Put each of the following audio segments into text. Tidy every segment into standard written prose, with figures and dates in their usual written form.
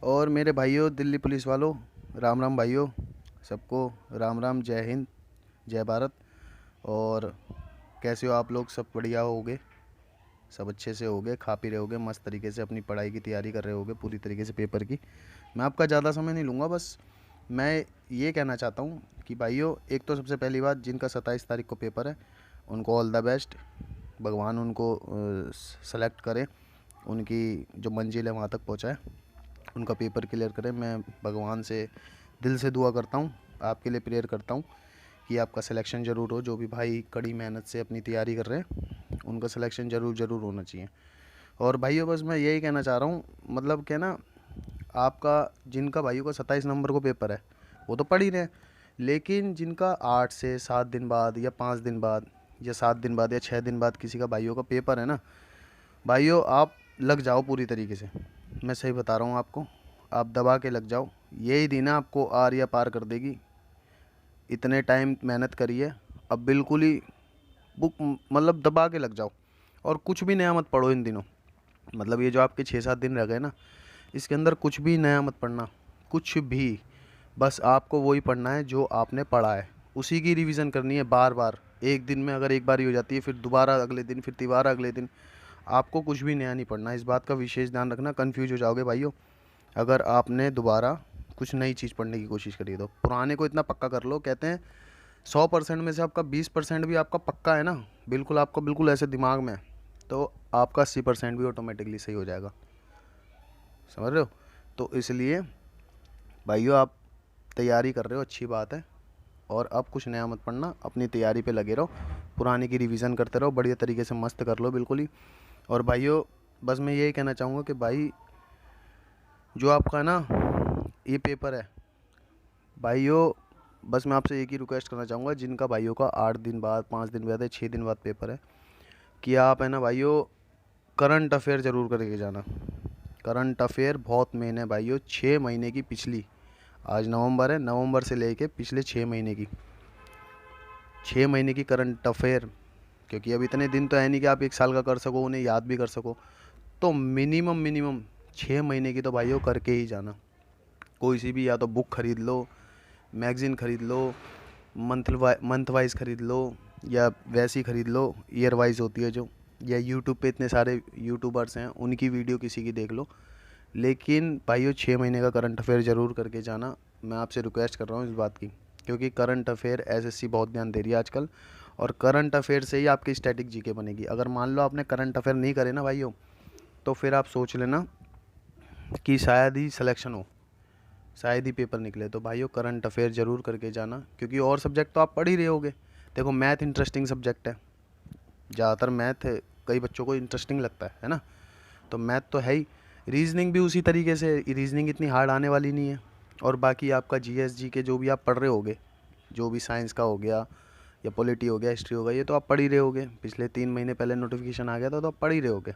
और मेरे भाइयों दिल्ली पुलिस वालों, राम राम भाइयों। सबको राम राम, जय हिंद, जय भारत। और कैसे हो आप लोग? सब बढ़िया होगे? सब अच्छे से होगे, खा पी रहे होगे, मस्त तरीके से अपनी पढ़ाई की तैयारी कर रहे होगे पूरी तरीके से पेपर की। मैं आपका ज़्यादा समय नहीं लूँगा। बस मैं ये कहना चाहता हूँ कि भाइयों, एक तो सबसे पहली बात, जिनका 27 तारीख को पेपर है उनको ऑल द बेस्ट। भगवान उनको सेलेक्ट करे, उनकी जो मंजिल है वहाँ तक पहुँचाए, उनका पेपर क्लियर करें। मैं भगवान से दिल से दुआ करता हूँ, आपके लिए प्रेयर करता हूँ कि आपका सिलेक्शन ज़रूर हो। जो भी भाई कड़ी मेहनत से अपनी तैयारी कर रहे हैं उनका सिलेक्शन ज़रूर होना चाहिए। और भाइयों बस मैं यही कहना चाह रहा हूँ, मतलब क्या ना, आपका जिनका भाइयों का 27 नवंबर को पेपर है वो तो पढ़ ही रहे हैं, लेकिन जिनका 8 से 7 दिन बाद या 5 दिन बाद या 7 दिन बाद या 6 दिन बाद किसी का भाइयों का पेपर है ना, भाइयों आप लग जाओ पूरी तरीके से। मैं सही बता रहा हूँ आपको, आप दबा के लग जाओ। यही दिन आपको आर या पार कर देगी। इतने टाइम मेहनत करिए, अब बिल्कुल ही बुक मतलब दबा के लग जाओ। और कुछ भी नया मत पढ़ो इन दिनों। मतलब ये जो आपके 6-7 दिन रह गए ना, इसके अंदर कुछ भी नया मत पढ़ना, कुछ भी। बस आपको वही पढ़ना है जो आपने पढ़ा है, उसी की रिवीजन करनी है बार बार। एक दिन में अगर एक बार ही हो जाती है, फिर दोबारा अगले दिन, फिर तिबारा अगले दिन। आपको कुछ भी नया नहीं पढ़ना, इस बात का विशेष ध्यान रखना। कन्फ्यूज हो जाओगे भाइयों अगर आपने दोबारा कुछ नई चीज़ पढ़ने की कोशिश करी। तो पुराने को इतना पक्का कर लो, कहते हैं 100% में से आपका 20% भी आपका पक्का है ना, बिल्कुल आपका बिल्कुल ऐसे दिमाग में है, तो आपका 80% भी ऑटोमेटिकली सही हो जाएगा। समझ रहे हो? तो इसलिए भाइयों, आप तैयारी कर रहे हो, अच्छी बात है। और अब कुछ नया मत पढ़ना, अपनी तैयारी पे लगे रहो, पुराने की रिवीजन करते रहो, बढ़िया तरीके से मस्त कर लो बिल्कुल ही। और भाइयों बस मैं यही कहना चाहूँगा कि भाई जो आपका ना ये पेपर है, भाइयों बस मैं आपसे एक ही रिक्वेस्ट करना चाहूँगा, जिनका भाइयों का 8 दिन बाद, 5 दिन बाद या 6 दिन बाद पेपर है, कि आप है ना भाइयों करंट अफेयर ज़रूर करके जाना। करंट अफेयर बहुत मेन है भाइयों, 6 महीने की पिछली, आज नवंबर है, नवंबर से लेके पिछले 6 महीने की, 6 महीने की करंट अफेयर। क्योंकि अब इतने दिन तो है नहीं कि आप 1 साल का कर सको, उन्हें याद भी कर सको। तो मिनिमम मिनिमम 6 महीने की तो भाइयों करके ही जाना। कोई सी भी, या तो बुक खरीद लो, मैगज़ीन खरीद लो, मंथ वाइज खरीद लो, या वैसी खरीद लो ईयर वाइज होती है जो, या यूट्यूब पे इतने सारे यूट्यूबर्स हैं उनकी वीडियो किसी की देख लो। लेकिन भाइयों 6 महीने का करंट अफेयर ज़रूर करके जाना, मैं आपसे रिक्वेस्ट कर रहा हूँ इस बात की। क्योंकि करंट अफेयर एसएससी बहुत ध्यान दे रही है आजकल, और करंट अफेयर से ही आपकी स्टैटिक जीके बनेगी। अगर मान लो आपने करंट अफेयर नहीं करे ना भाइयों, तो फिर आप सोच लेना कि शायद ही सिलेक्शन हो, शायद ही पेपर निकले। तो भाइयों करंट अफेयर ज़रूर करके जाना, क्योंकि और सब्जेक्ट तो आप पढ़ ही रहे होगे। देखो मैथ इंटरेस्टिंग सब्जेक्ट है, ज़्यादातर मैथ कई बच्चों को इंटरेस्टिंग लगता है ना, तो मैथ तो है ही। रीजनिंग भी उसी तरीके से, रीजनिंग इतनी हार्ड आने वाली नहीं है। और बाकी आपका जीएस जी के जो भी आप पढ़ रहे होगे, जो भी साइंस का हो गया या पॉलिटी हो गया, हिस्ट्री हो गया, ये तो आप पढ़ ही रहे होगे। पिछले 3 महीने पहले नोटिफिकेशन आ गया था, तो आप पढ़ ही रहे होगे।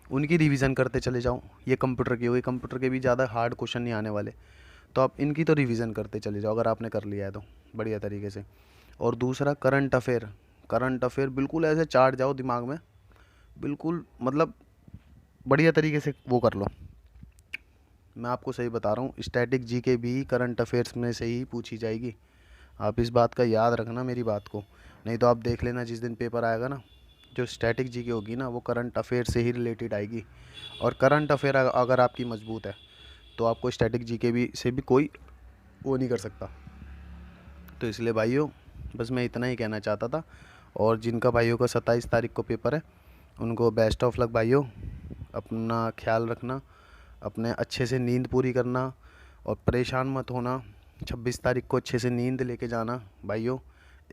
उनकी रिवीजन करते चले जाओ। ये कंप्यूटर की होगी, कंप्यूटर के भी ज़्यादा हार्ड क्वेश्चन नहीं आने वाले, तो आप इनकी तो रिवीजन करते चले जाओ अगर आपने कर लिया है तो बढ़िया तरीके से। और दूसरा करंट अफेयर, करंट अफेयर बिल्कुल ऐसे चाट जाओ दिमाग में, बिल्कुल मतलब बढ़िया तरीके से वो कर लो। मैं आपको सही बता रहा हूँ, स्टैटिक जीके भी करंट अफेयर्स में से ही पूछी जाएगी। आप इस बात का याद रखना मेरी बात को, नहीं तो आप देख लेना जिस दिन पेपर आएगा ना, जो स्टैटिक जीके होगी ना वो करंट अफेयर से ही रिलेटेड आएगी। और करंट अफेयर अगर आपकी मजबूत है तो आपको स्टैटिक जीके भी से भी कोई वो नहीं कर सकता। तो इसलिए भाइयों बस मैं इतना ही कहना चाहता था। और जिनका भाइयों का 27 तारीख को पेपर है उनको बेस्ट ऑफ लक भाइयों। अपना ख्याल रखना, अपने अच्छे से नींद पूरी करना, और परेशान मत होना। 26 तारीख को अच्छे से नींद लेके जाना भाइयों।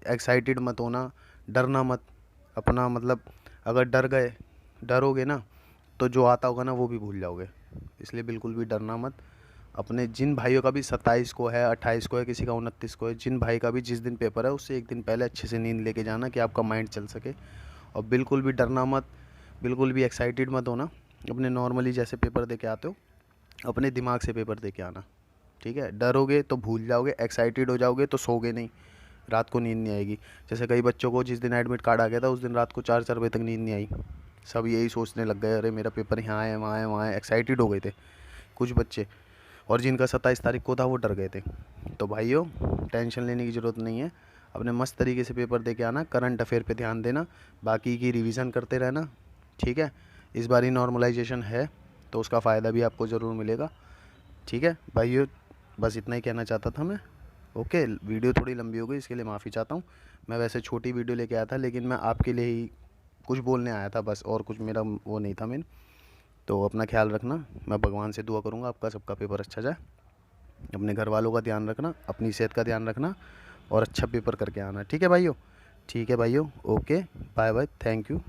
एक्साइटेड मत होना, डरना मत। अपना मतलब अगर डरोगे ना, तो जो आता होगा ना वो भी भूल जाओगे। इसलिए बिल्कुल भी डरना मत। अपने जिन भाइयों का भी 27 को है, 28 को है, किसी का 29 को है, जिन भाई का भी जिस दिन पेपर है उससे एक दिन पहले अच्छे से नींद लेके जाना कि आपका माइंड चल सके। और बिल्कुल भी डरना मत, बिल्कुल भी एक्साइटेड मत होना। अपने नॉर्मली जैसे पेपर दे के आते हो अपने दिमाग से पेपर दे के आना, ठीक है? डरोगे तो भूल जाओगे, एक्साइटेड हो जाओगे तो सोगे नहीं, रात को नींद नहीं आएगी। जैसे कई बच्चों को जिस दिन एडमिट कार्ड आ गया था उस दिन रात को 4-4 बजे तक नींद नहीं आई। सब यही सोचने लग गए, अरे मेरा पेपर यहाँ है, वहाँ है, वहाँ है, एक्साइटेड हो गए थे कुछ बच्चे। और जिनका 27 तारीख को था वो डर गए थे। तो भाइयों टेंशन लेने की ज़रूरत नहीं है, अपने मस्त तरीके से पेपर दे के आना, करंट अफेयर पे ध्यान देना, बाकी की रिवीजन करते रहना, ठीक है। इस बार ही नॉर्मलाइजेशन है तो उसका फ़ायदा भी आपको ज़रूर मिलेगा, ठीक है भाइयों। बस इतना ही कहना चाहता था मैं। ओके, वीडियो थोड़ी लंबी हो गई, इसके लिए माफ़ी चाहता हूँ। मैं वैसे छोटी वीडियो लेके आया था, लेकिन मैं आपके लिए ही कुछ बोलने आया था बस, और कुछ मेरा वो नहीं था मेन। तो अपना ख्याल रखना, मैं भगवान से दुआ करूँगा आपका सबका पेपर अच्छा जाए। अपने घर वालों का ध्यान रखना, अपनी सेहत का ध्यान रखना, और अच्छा पेपर करके आना, ठीक है भाइयों। ठीक है भाइयों, okay, bye bye, thank you.